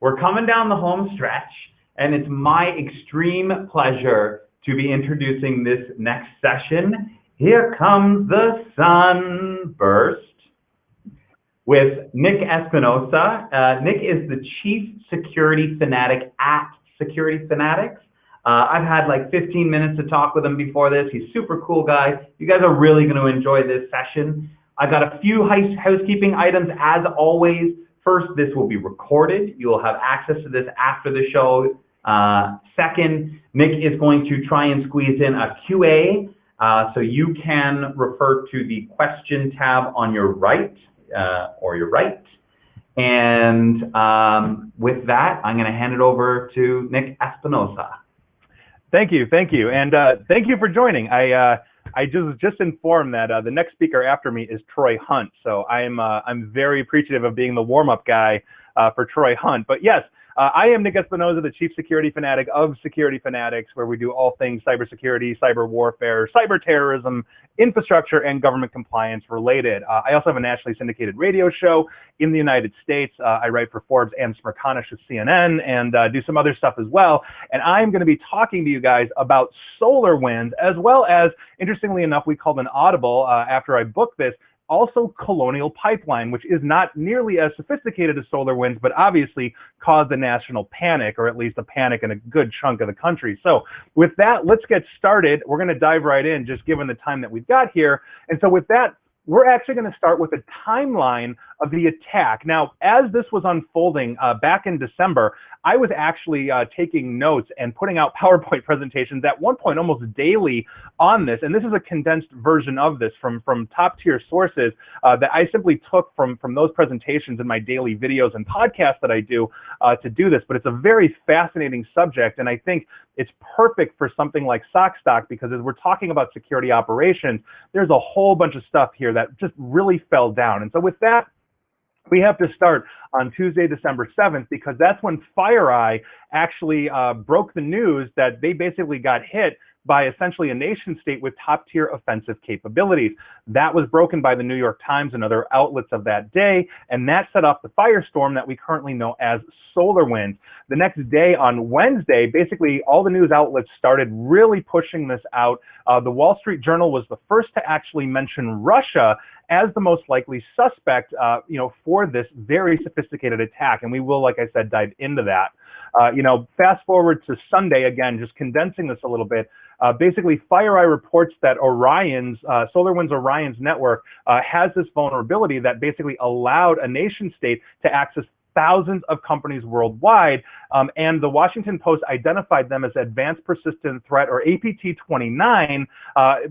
We're coming down the home stretch, and it's my extreme pleasure to be introducing this next session. Here comes the Sunburst with Nick Espinosa. Nick is the Chief Security Fanatic at Security Fanatics. I've had like 15 minutes to talk with him before this. He's a super cool guy. You guys are really going to enjoy this session. I've got a few housekeeping items as always. First, this will be recorded. You will have access to this after the show. Second, Nick is going to try and squeeze in a QA, so you can refer to the question tab on your right, And with that, I'm going to hand it over to Nick Espinosa. Thank you, and thank you for joining. I just informed that the next speaker after me is Troy Hunt, so I'm very appreciative of being the warm-up guy for Troy Hunt. But yes, I am Nick Espinosa, the Chief Security Fanatic of Security Fanatics, where we do all things cybersecurity, cyber warfare, cyber terrorism, infrastructure, and government compliance related. I also have a nationally syndicated radio show in the United States. I write for Forbes and Smerconish with CNN and do some other stuff as well. And I'm going to be talking to you guys about Solarwinds, as well as, interestingly enough, we called an audible after I booked this, also Colonial Pipeline, which is not nearly as sophisticated as SolarWinds, but obviously caused a national panic, or at least a panic in a good chunk of the country. So with that, let's get started. We're going to dive right in, just given the time that we've got here. And so with that, we're actually going to start with a timeline of the attack. Now, as this was unfolding back in December, I was actually taking notes and putting out PowerPoint presentations at one point almost daily on this. And this is a condensed version of this from top tier sources that I simply took from those presentations in my daily videos and podcasts that I do to do this. But it's a very fascinating subject, and I think it's perfect for something like SOCstock, because as we're talking about security operations, there's a whole bunch of stuff here that just really fell down. And so with that, we have to start on Tuesday, December 7th, because that's when FireEye actually broke the news that they basically got hit by essentially a nation state with top-tier offensive capabilities. That was broken by the New York Times and other outlets of that day, and that set off the firestorm that we currently know as SolarWinds. The next day, on Wednesday, basically all the news outlets started really pushing this out. The Wall Street Journal was the first to actually mention Russia as the most likely suspect, for this very sophisticated attack, and we will, like I said, dive into that. Fast forward to Sunday, again, just condensing this a little bit. Basically, FireEye reports that SolarWinds Orion's network has this vulnerability that basically allowed a nation state to access thousands of companies worldwide, and the Washington Post identified them as Advanced Persistent Threat, or APT-29.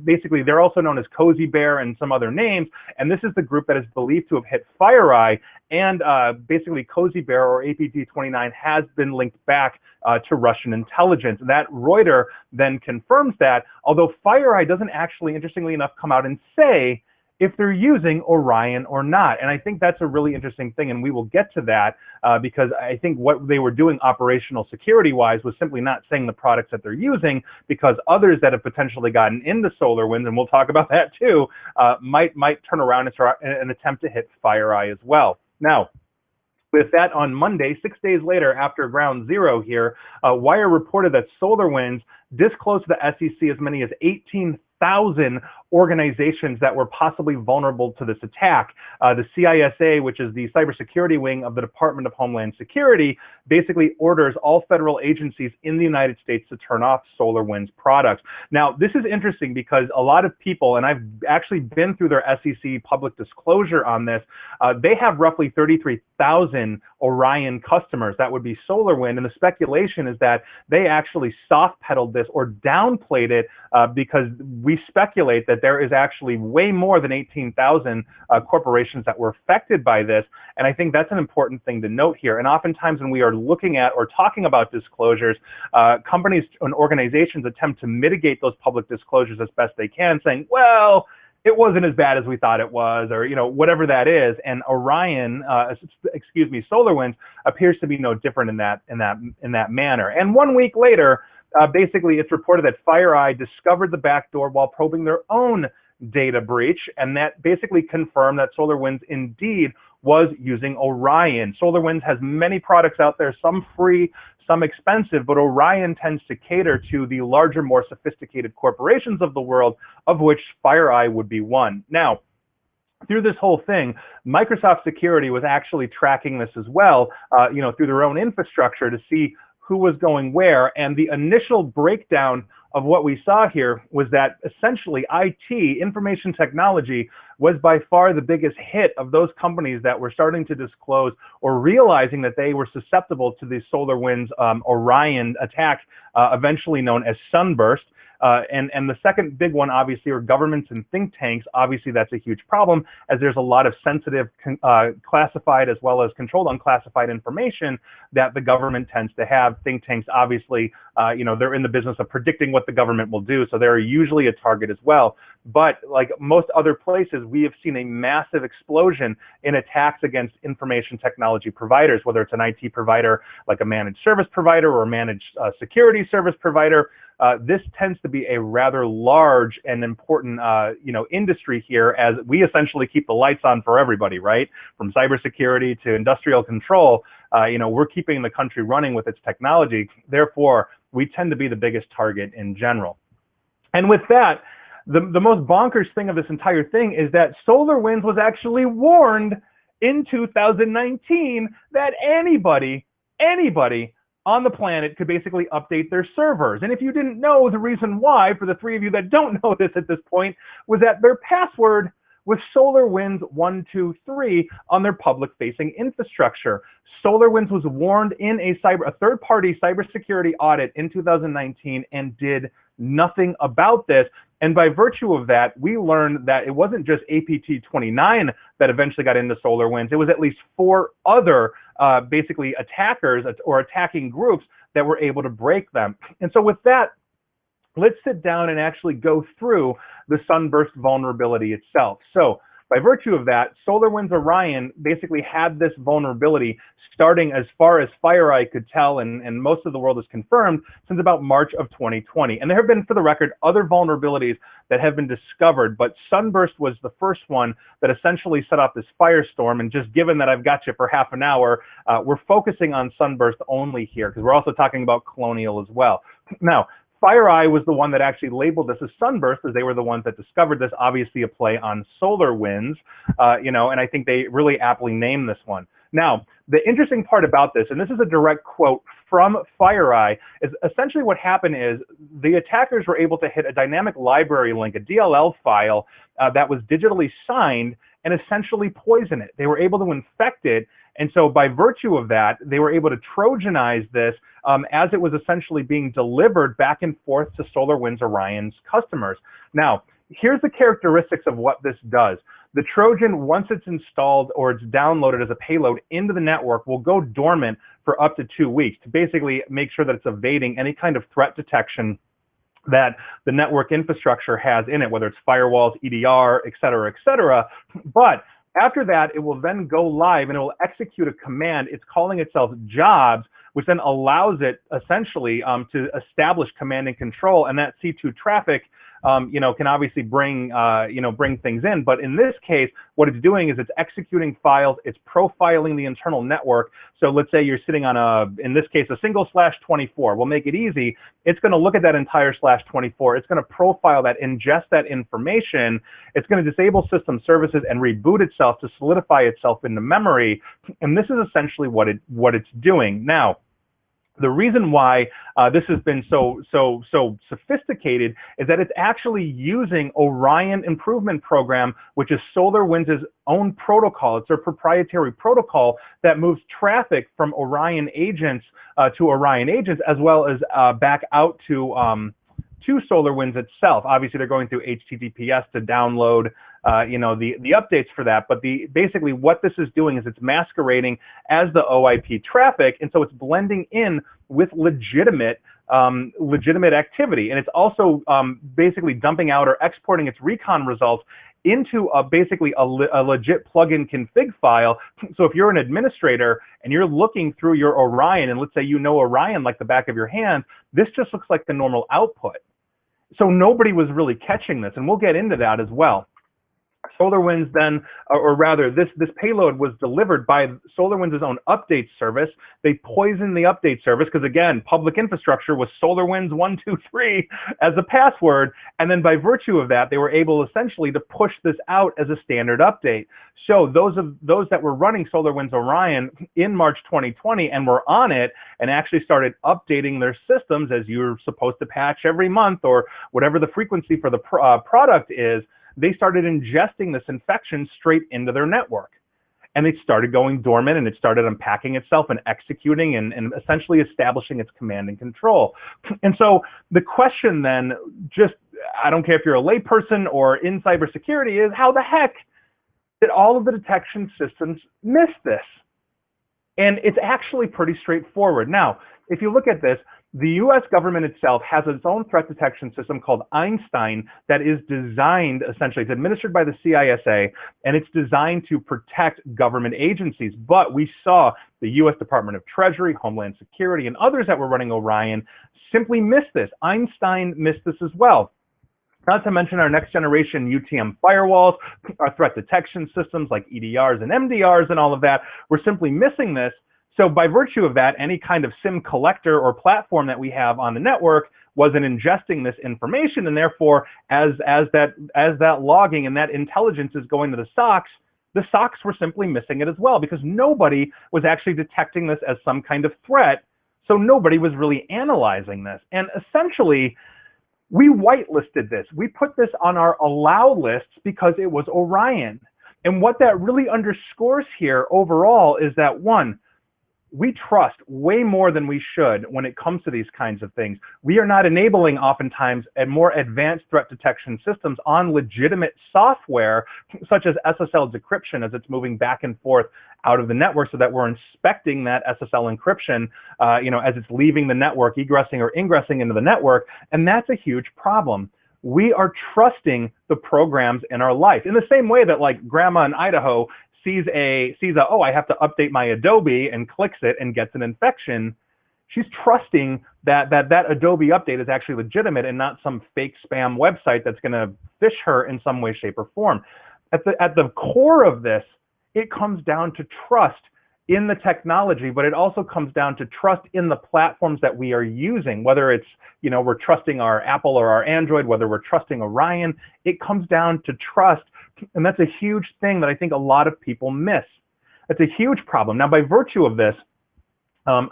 Basically, they're also known as Cozy Bear and some other names, and this is the group that is believed to have hit FireEye, and basically Cozy Bear, or APT-29, has been linked back to Russian intelligence. That Reuters then confirms that, although FireEye doesn't actually, interestingly enough, come out and say if they're using Orion or not. And I think that's a really interesting thing, and we will get to that because I think what they were doing operational security-wise was simply not saying the products that they're using, because others that have potentially gotten into SolarWinds, and we'll talk about that too, might turn around and attempt to hit FireEye as well. Now, with that, on Monday, 6 days later after ground zero here, Wire reported that SolarWinds disclosed to the SEC as many as 18,000 organizations that were possibly vulnerable to this attack. The CISA, which is the cybersecurity wing of the Department of Homeland Security, basically orders all federal agencies in the United States to turn off SolarWinds products. Now, this is interesting because a lot of people, and I've actually been through their SEC public disclosure on this, they have roughly 33,000 Orion customers. That would be SolarWinds, and the speculation is that they actually soft-pedaled this or downplayed it because we speculate that there is actually way more than 18,000 corporations that were affected by this. And I think that's an important thing to note here. And oftentimes when we are looking at or talking about disclosures, companies and organizations attempt to mitigate those public disclosures as best they can, saying, well, it wasn't as bad as we thought it was, or whatever that is. And Orion, SolarWinds appears to be no different in that manner. And 1 week later, basically, it's reported that FireEye discovered the backdoor while probing their own data breach, and that basically confirmed that SolarWinds indeed was using Orion. Solarwinds has many products out there, some free, some expensive, but Orion tends to cater to the larger, more sophisticated corporations of the world, of which FireEye would be one. Now, through this whole thing, Microsoft Security was actually tracking this as well, through their own infrastructure to see who was going where. And the initial breakdown of what we saw here was that essentially IT, information technology, was by far the biggest hit of those companies that were starting to disclose or realizing that they were susceptible to the SolarWinds Orion attack, eventually known as Sunburst. And the second big one, obviously, are governments and think tanks. Obviously, that's a huge problem, as there's a lot of sensitive, classified as well as controlled unclassified information that the government tends to have. Think tanks, obviously, they're in the business of predicting what the government will do, so they're usually a target as well. But like most other places, we have seen a massive explosion in attacks against information technology providers, whether it's an IT provider like a managed service provider or a managed security service provider. This tends to be a rather large and important, industry here, as we essentially keep the lights on for everybody, right? From cybersecurity to industrial control, we're keeping the country running with its technology. Therefore, we tend to be the biggest target in general. And with that, the most bonkers thing of this entire thing is that SolarWinds was actually warned in 2019 that anybody on the planet could basically update their servers. And if you didn't know, the reason why, for the three of you that don't know this at this point, was that their password was SolarWinds 123 on their public-facing infrastructure. SolarWinds was warned in a third-party cybersecurity audit in 2019 and did nothing about this. And by virtue of that, we learned that it wasn't just APT29 that eventually got into SolarWinds. It was at least 4 other basically attackers or attacking groups that were able to break them. And so with that, let's sit down and actually go through the Sunburst vulnerability itself. So by virtue of that, SolarWinds Orion basically had this vulnerability starting, as far as FireEye could tell, and most of the world has confirmed, since about March of 2020. And there have been, for the record, other vulnerabilities that have been discovered, but Sunburst was the first one that essentially set off this firestorm. And just given that I've got you for half an hour, we're focusing on Sunburst only here, because we're also talking about Colonial as well. Now, FireEye was the one that actually labeled this as Sunburst, as they were the ones that discovered this, obviously a play on SolarWinds, and I think they really aptly named this one. Now, the interesting part about this, and this is a direct quote from FireEye, is essentially what happened is the attackers were able to hit a dynamic library link, a DLL file that was digitally signed, and essentially poison it. They were able to infect it. And so by virtue of that, they were able to Trojanize this as it was essentially being delivered back and forth to SolarWinds Orion's customers. Now, here's the characteristics of what this does. The Trojan, once it's installed or it's downloaded as a payload into the network, will go dormant for up to 2 weeks to basically make sure that it's evading any kind of threat detection that the network infrastructure has in it, whether it's firewalls, EDR, et cetera, et cetera. But after that, it will then go live and it will execute a command. It's calling itself jobs, which then allows it essentially to establish command and control. And that C2 traffic, can obviously bring things in. But in this case, what it's doing is it's executing files. It's profiling the internal network. So let's say you're sitting on in this case, a single /24. We'll make it easy. It's going to look at that entire /24. It's going to profile that, ingest that information. It's going to disable system services and reboot itself to solidify itself into memory. And this is essentially what it's doing. Now, the reason why this has been so sophisticated is that it's actually using Orion Improvement Program, which is SolarWinds' own protocol. It's their proprietary protocol that moves traffic from Orion agents to Orion agents, as well as back out to SolarWinds itself. Obviously, they're going through HTTPS to download the updates for that. But basically what this is doing is it's masquerading as the OIP traffic, and so it's blending in with legitimate activity. And it's also basically dumping out or exporting its recon results into basically a legit plugin config file. So if you're an administrator and you're looking through your Orion, and let's say you know Orion like the back of your hand, this just looks like the normal output. So nobody was really catching this, and we'll get into that as well. SolarWinds then, or rather, this payload was delivered by SolarWinds' own update service. They poisoned the update service because, again, public infrastructure was SolarWinds 123 as a password, and then by virtue of that, they were able essentially to push this out as a standard update. So those that were running SolarWinds Orion in March 2020 and were on it and actually started updating their systems as you're supposed to patch every month or whatever the frequency for the product is, they started ingesting this infection straight into their network. And it started going dormant, and it started unpacking itself and executing and essentially establishing its command and control. And so the question then, just, I don't care if you're a layperson or in cybersecurity, is how the heck did all of the detection systems miss this? And it's actually pretty straightforward. Now, if you look at this, the US government itself has its own threat detection system called Einstein that is designed, essentially, it's administered by the CISA, and it's designed to protect government agencies. But we saw the US Department of Treasury, Homeland Security, and others that were running Orion simply missed this. Einstein missed this as well. Not to mention our next generation UTM firewalls, our threat detection systems like EDRs and MDRs and all of that, we're simply missing this. So by virtue of that, any kind of SIM collector or platform that we have on the network wasn't ingesting this information, and therefore, as that logging and that intelligence is going to the SOCs were simply missing it as well, because nobody was actually detecting this as some kind of threat. So nobody was really analyzing this, and essentially, we whitelisted this. We put this on our allow lists because it was Orion. And what that really underscores here overall is that, one, we trust way more than we should when it comes to these kinds of things. We are not enabling oftentimes a more advanced threat detection systems on legitimate software, such as SSL decryption, as it's moving back and forth out of the network, so that we're inspecting that SSL encryption, as it's leaving the network, egressing or ingressing into the network, and that's a huge problem. We are trusting the programs in our life in the same way that, like, grandma in Idaho sees oh, I have to update my Adobe, and clicks it and gets an infection. She's trusting that Adobe update is actually legitimate and not some fake spam website that's going to phish her in some way, shape, or form. At the core of this, it comes down to trust in the technology, but it also comes down to trust in the platforms that we are using, whether it's, we're trusting our Apple or our Android, whether we're trusting Orion. It comes down to trust, and that's a huge thing that I think a lot of people miss. It's a huge problem. Now, by virtue of this,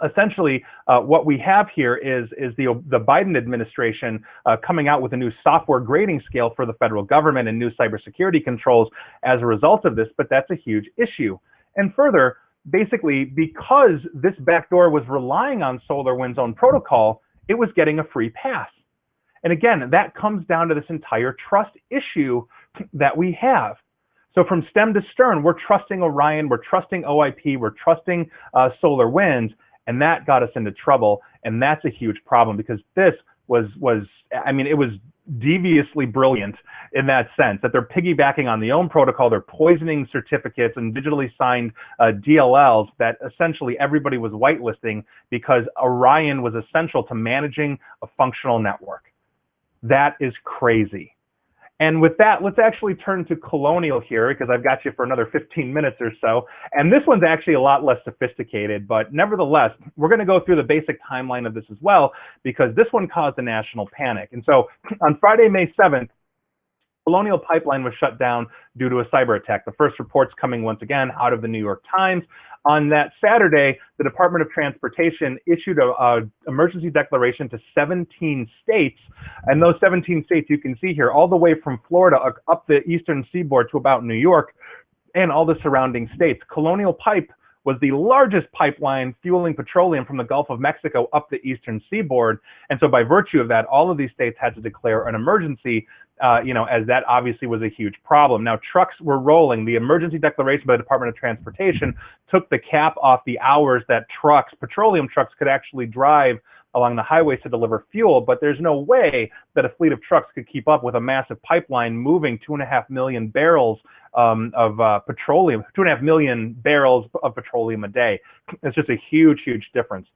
essentially, what we have here is the Biden administration coming out with a new software grading scale for the federal government and new cybersecurity controls as a result of this, but that's a huge issue. And further, basically, because this backdoor was relying on SolarWinds' own protocol, it was getting a free pass. And again, that comes down to this entire trust issue that we have. So from stem to stern, we're trusting Orion, we're trusting OIP, we're trusting SolarWinds, and that got us into trouble. And that's a huge problem, because this was it was deviously brilliant in that sense, that they're piggybacking on the own protocol, they're poisoning certificates and digitally signed DLLs that essentially everybody was whitelisting because Orion was essential to managing a functional network. That is crazy. And with that, let's actually turn to Colonial here, because I've got you for another 15 minutes or so. And this one's actually a lot less sophisticated, but nevertheless, we're going to go through the basic timeline of this as well, because this one caused a national panic. And so on Friday, May 7th, Colonial Pipeline was shut down due to a cyber attack. The first reports coming once again out of the New York Times. On that Saturday, the Department of Transportation issued an emergency declaration to 17 states. And those 17 states you can see here, all the way from Florida up the eastern seaboard to about New York and all the surrounding states. Colonial Pipe was the largest pipeline fueling petroleum from the Gulf of Mexico up the eastern seaboard. And so by virtue of that, all of these states had to declare an emergency, as that obviously was a huge problem. Now, trucks were rolling. The emergency declaration by the Department of Transportation took the cap off the hours that petroleum trucks could actually drive along the highways to deliver fuel, but there's no way that a fleet of trucks could keep up with a massive pipeline moving 2.5 million barrels of petroleum, 2.5 million barrels of petroleum a day. It's just a huge, huge difference.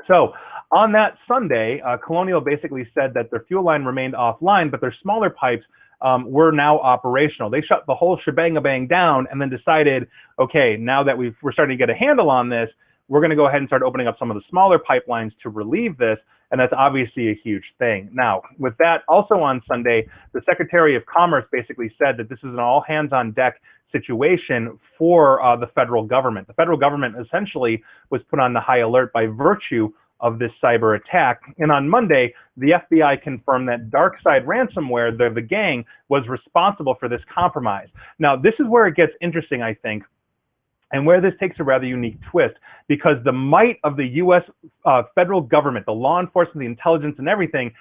So on that Sunday, Colonial basically said that their fuel line remained offline, but their smaller pipes were now operational. They shut the whole shebang-a-bang down and then decided, okay, now that we're starting to get a handle on this, we're going to go ahead and start opening up some of the smaller pipelines to relieve this. And that's obviously a huge thing. Now, with that, also on Sunday, the Secretary of Commerce basically said that this is an all hands on deck situation for the federal government. The federal government essentially was put on the high alert by virtue of this cyber attack. And on Monday, the FBI confirmed that DarkSide ransomware, the gang, was responsible for this compromise. Now, this is where it gets interesting, I think, and where this takes a rather unique twist, because the might of the U.S. Federal government, the law enforcement, the intelligence, and everything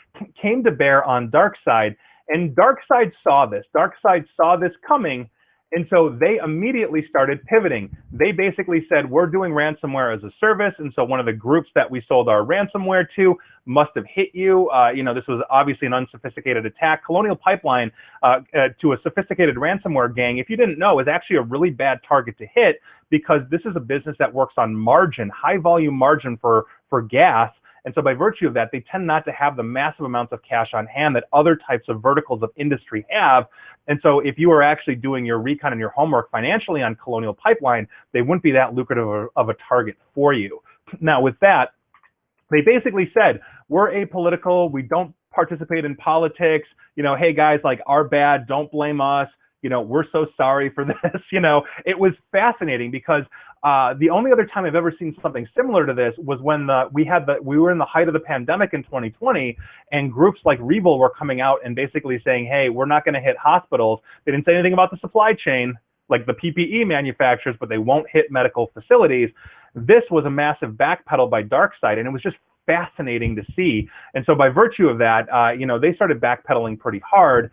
came to bear on DarkSide, and DarkSide saw this. DarkSide saw this coming, and so they immediately started pivoting. They basically said, we're doing ransomware as a service, and so one of the groups that we sold our ransomware to must have hit you. This was obviously an unsophisticated attack. Colonial Pipeline to a sophisticated ransomware gang, if you didn't know, is actually a really bad target to hit, because this is a business that works on margin, high volume margin for gas. And so by virtue of that, they tend not to have the massive amounts of cash on hand that other types of verticals of industry have. And so if you are actually doing your recon and your homework financially on Colonial Pipeline, they wouldn't be that lucrative of a target for you. Now with that, they basically said, we're apolitical, we don't participate in politics, hey guys, like, our bad, don't blame us. We're so sorry for this. It was fascinating because the only other time I've ever seen something similar to this was when we were in the height of the pandemic in 2020, and groups like Revil were coming out and basically saying, hey, we're not going to hit hospitals. They didn't say anything about the supply chain, like the PPE manufacturers, but they won't hit medical facilities. This was a massive backpedal by DarkSide, and it was just fascinating to see. And so by virtue of that, they started backpedaling pretty hard.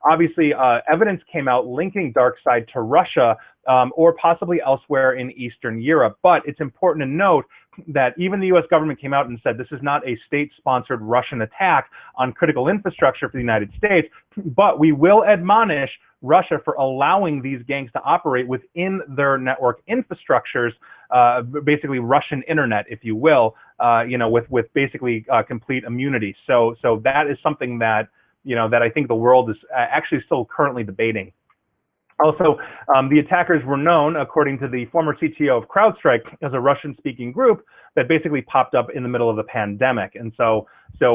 Obviously, evidence came out linking DarkSide to Russia or possibly elsewhere in Eastern Europe. But it's important to note that even the U.S. government came out and said this is not a state-sponsored Russian attack on critical infrastructure for the United States, but we will admonish Russia for allowing these gangs to operate within their network infrastructures, basically Russian internet, if you will, with basically complete immunity. So that is something that that I think the world is actually still currently debating. Also, the attackers were known, according to the former CTO of CrowdStrike, as a Russian-speaking group that basically popped up in the middle of the pandemic. And so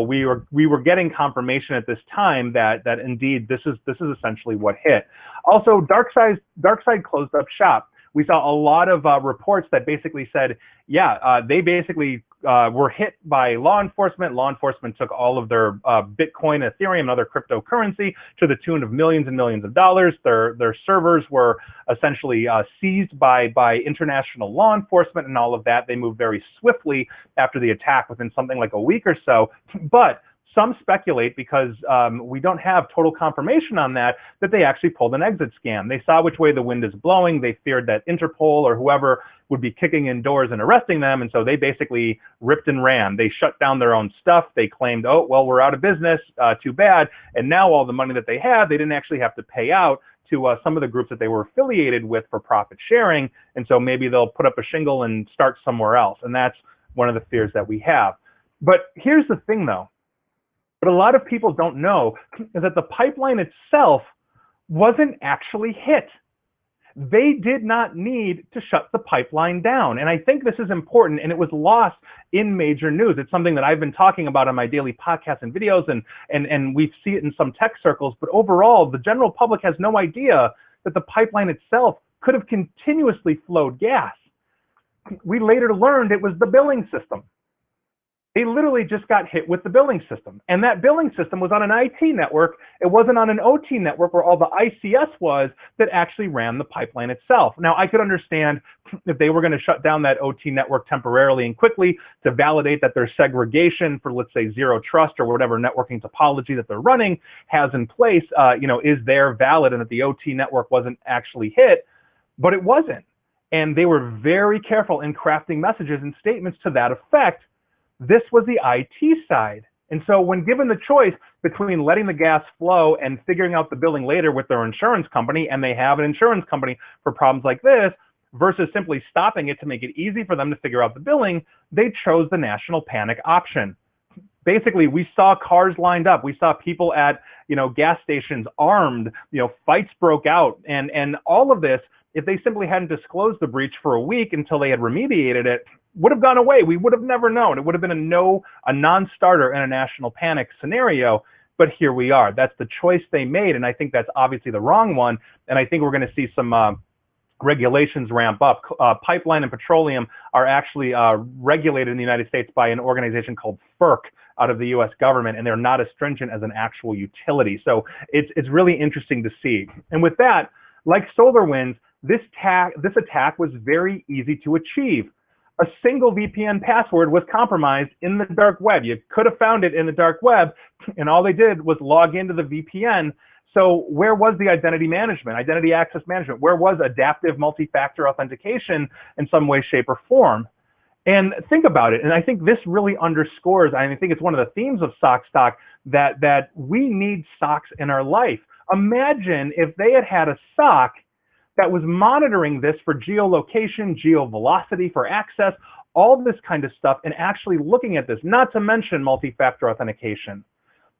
we were getting confirmation at this time that indeed this is essentially what hit. Also, DarkSide closed up shop. We saw a lot of reports that basically said, they basically were hit by law enforcement. Law enforcement took all of their Bitcoin, Ethereum, and other cryptocurrency to the tune of millions and millions of dollars. Their servers were essentially seized by international law enforcement and all of that. They moved very swiftly after the attack, within something like a week or so. But some speculate, because we don't have total confirmation on that they actually pulled an exit scam. They saw which way the wind is blowing. They feared that Interpol or whoever would be kicking in doors and arresting them. And so they basically ripped and ran. They shut down their own stuff. They claimed, oh, well, we're out of business. Too bad. And now all the money that they had, they didn't actually have to pay out to some of the groups that they were affiliated with for profit sharing. And so maybe they'll put up a shingle and start somewhere else. And that's one of the fears that we have. But here's the thing, though. What a lot of people don't know is that the pipeline itself wasn't actually hit. They did not need to shut the pipeline down. And I think this is important, and it was lost in major news. It's something that I've been talking about on my daily podcasts and videos, and we see it in some tech circles. But overall, the general public has no idea that the pipeline itself could have continuously flowed gas. We later learned it was the billing system. They literally just got hit with the billing system. And that billing system was on an IT network. It wasn't on an OT network where all the ICS was that actually ran the pipeline itself. Now, I could understand if they were going to shut down that OT network temporarily and quickly to validate that their segregation for, let's say, zero trust or whatever networking topology that they're running has in place, is there valid, and that the OT network wasn't actually hit, but it wasn't. And they were very careful in crafting messages and statements to that effect. This was the IT side. And so when given the choice between letting the gas flow and figuring out the billing later with their insurance company, and they have an insurance company for problems like this, versus simply stopping it to make it easy for them to figure out the billing, they chose the national panic option. Basically, we saw cars lined up. We saw people at gas stations armed, fights broke out, and all of this, if they simply hadn't disclosed the breach for a week until they had remediated it, would have gone away. We would have never known. It would have been a non-starter in a national panic scenario. But here we are. That's the choice they made, and I think that's obviously the wrong one. And I think we're going to see some regulations ramp up. Pipeline and petroleum are actually regulated in the United States by an organization called FERC out of the U.S. government, and they're not as stringent as an actual utility. So it's really interesting to see. And with that, like SolarWinds, this attack was very easy to achieve. A single VPN password was compromised in the dark web. You could have found it in the dark web, and all they did was log into the VPN. So where was the identity management, identity access management? Where was adaptive multi-factor authentication in some way, shape, or form? And think about it, and I think this really underscores, I think it's one of the themes of SOCstock, that we need SOCs in our life. Imagine if they had a SOC that was monitoring this for geolocation, geovelocity, for access, all this kind of stuff, and actually looking at this, not to mention multi-factor authentication.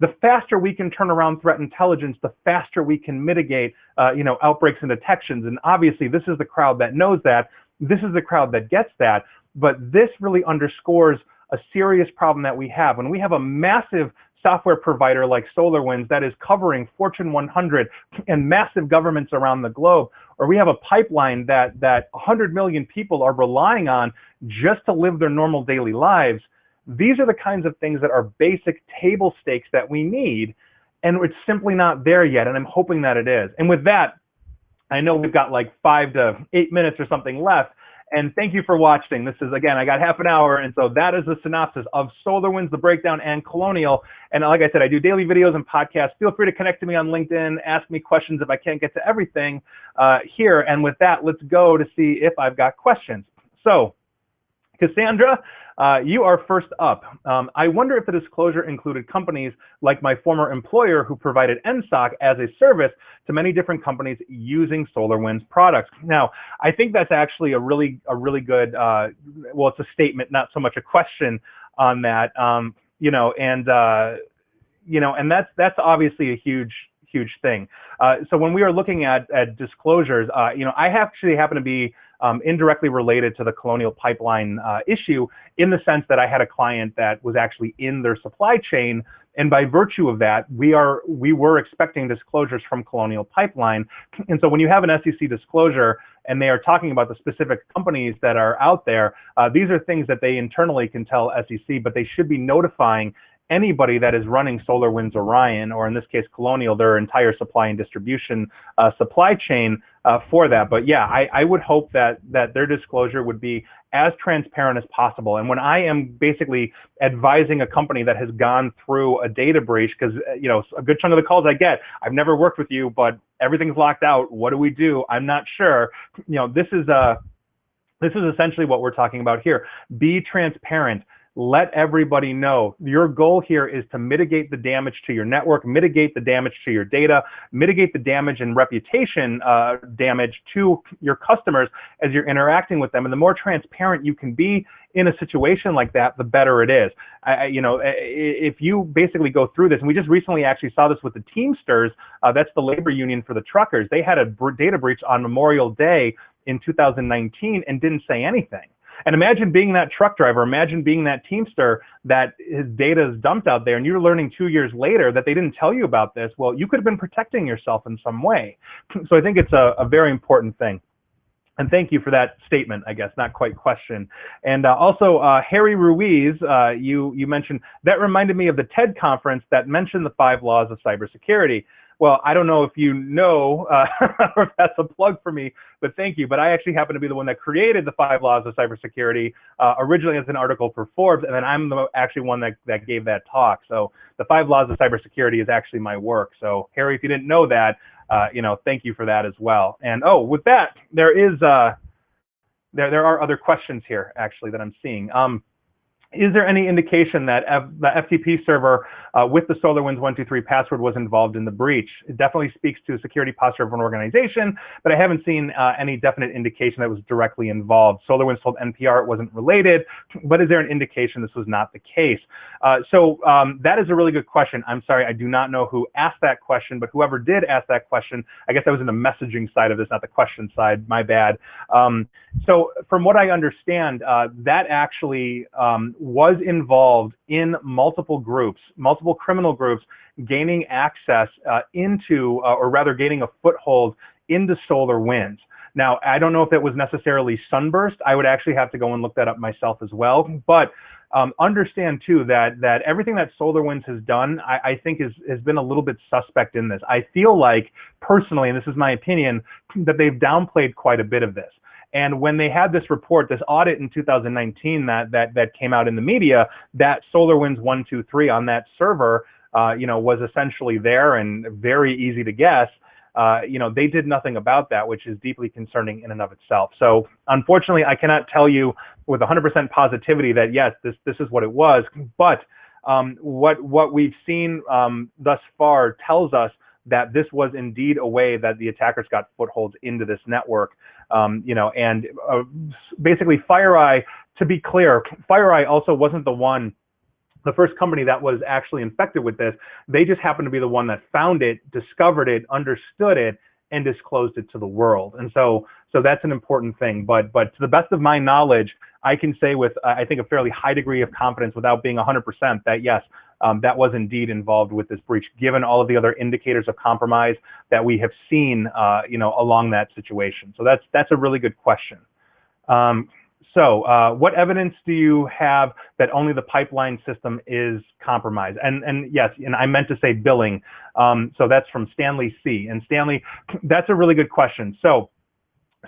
The faster we can turn around threat intelligence, the faster we can mitigate, outbreaks and detections. And obviously, this is the crowd that knows that. This is the crowd that gets that. But this really underscores a serious problem that we have. When we have a massive software provider like SolarWinds that is covering Fortune 100 and massive governments around the globe, or we have a pipeline that 100 million people are relying on just to live their normal daily lives, these are the kinds of things that are basic table stakes that we need, and it's simply not there yet, and I'm hoping that it is. And with that, I know we've got like 5 to 8 minutes or something left, and thank you for watching. This is, again, I got half an hour, and so that is the synopsis of SolarWinds, The Breakdown, and Colonial. And like I said, I do daily videos and podcasts. Feel free to connect to me on LinkedIn, ask me questions if I can't get to everything here. And with that, let's go to see if I've got questions. So, Cassandra, you are first up. I wonder if the disclosure included companies like my former employer who provided NSOC as a service to many different companies using SolarWinds products. Now, I think that's actually a really good, well, it's a statement, not so much a question on that, and that's obviously a huge thing. So when we are looking at disclosures, I actually happen to be indirectly related to the Colonial Pipeline issue, in the sense that I had a client that was actually in their supply chain, and by virtue of that, we were expecting disclosures from Colonial Pipeline. And so when you have an SEC disclosure and they are talking about the specific companies that are out there, these are things that they internally can tell SEC, but they should be notifying anybody that is running SolarWinds Orion, or in this case Colonial, their entire supply and distribution supply chain for that. But yeah, I would hope that their disclosure would be as transparent as possible. And when I am basically advising a company that has gone through a data breach, because a good chunk of the calls I get, I've never worked with you, but everything's locked out. What do we do? I'm not sure. This is essentially what we're talking about here. Be transparent. Let everybody know. Your goal here is to mitigate the damage to your network, mitigate the damage to your data, mitigate the damage and reputation damage to your customers as you're interacting with them. And the more transparent you can be in a situation like that, the better it is. If you basically go through this, and we just recently actually saw this with the Teamsters, that's the labor union for the truckers. They had a data breach on Memorial Day in 2019 and didn't say anything. And imagine being that truck driver, imagine being that Teamster that his data is dumped out there, and you're learning 2 years later that they didn't tell you about this. Well, you could have been protecting yourself in some way. So I think it's a very important thing. And thank you for that statement, I guess, not quite question. And also, Harry Ruiz, you mentioned, that reminded me of the TED conference that mentioned the 5 laws of cybersecurity. Well, I don't know if you know, or if that's a plug for me, but thank you. But I actually happen to be the one that created the 5 laws of cybersecurity, originally as an article for Forbes, and then I'm the actually one that gave that talk. So the 5 laws of cybersecurity is actually my work. So Harry, if you didn't know that, thank you for that as well. And with that, there are other questions here actually that I'm seeing. Is there any indication that the FTP server with the SolarWinds 123 password was involved in the breach? It definitely speaks to security posture of an organization, but I haven't seen any definite indication that was directly involved. SolarWinds told NPR it wasn't related, but is there an indication this was not the case? So that is a really good question. I'm sorry, I do not know who asked that question, but whoever did ask that question, I guess I was in the messaging side of this, not the question side, my bad. So from what I understand, that actually was involved in multiple groups, multiple criminal groups gaining access into, or rather gaining a foothold into SolarWinds. Now, I don't know if it was necessarily Sunburst. I would actually have to go and look that up myself as well. But understand too that everything that SolarWinds has done, I think has been a little bit suspect in this. I feel like personally, and this is my opinion, that they've downplayed quite a bit of this. And when they had this report, this audit in 2019 that came out in the media, that SolarWinds 123 on that server, was essentially there and very easy to guess. They did nothing about that, which is deeply concerning in and of itself. So unfortunately, I cannot tell you with 100% positivity that yes, this is what it was. But what we've seen thus far tells us that this was indeed a way that the attackers got footholds into this network. Basically FireEye, to be clear, FireEye also wasn't the first company that was actually infected with this. They just happened to be the one that found it, discovered it, understood it, and disclosed it to the world. And so that's an important thing. But to the best of my knowledge, I can say with, I think, a fairly high degree of confidence without being 100% that yes, that was indeed involved with this breach, given all of the other indicators of compromise that we have seen, along that situation. So that's a really good question. So what evidence do you have that only the pipeline system is compromised? And yes, and I meant to say billing. So that's from Stanley C. And Stanley, that's a really good question. So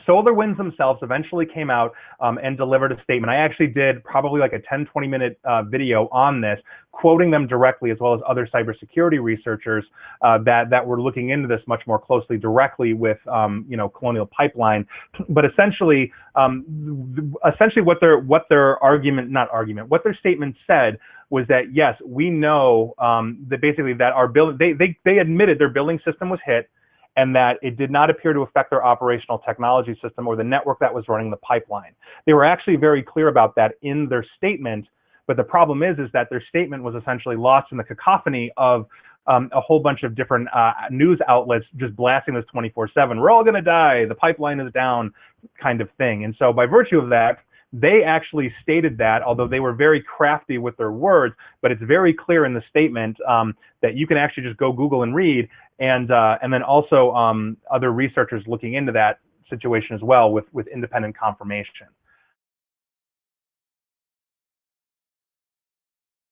SolarWinds themselves eventually came out and delivered a statement. I actually did probably like a 10-20 minute video on this, quoting them directly, as well as other cybersecurity researchers that were looking into this much more closely directly with Colonial Pipeline. But essentially what their statement said was that yes, we know that basically that our they admitted their billing system was hit, and that it did not appear to affect their operational technology system or the network that was running the pipeline. They were actually very clear about that in their statement, but the problem is that their statement was essentially lost in the cacophony of a whole bunch of different news outlets just blasting this 24/7. We're all gonna die, the pipeline is down, kind of thing. And so by virtue of that, they actually stated that, although they were very crafty with their words, but it's very clear in the statement that you can actually just go Google and read, and then also other researchers looking into that situation as well with independent confirmation.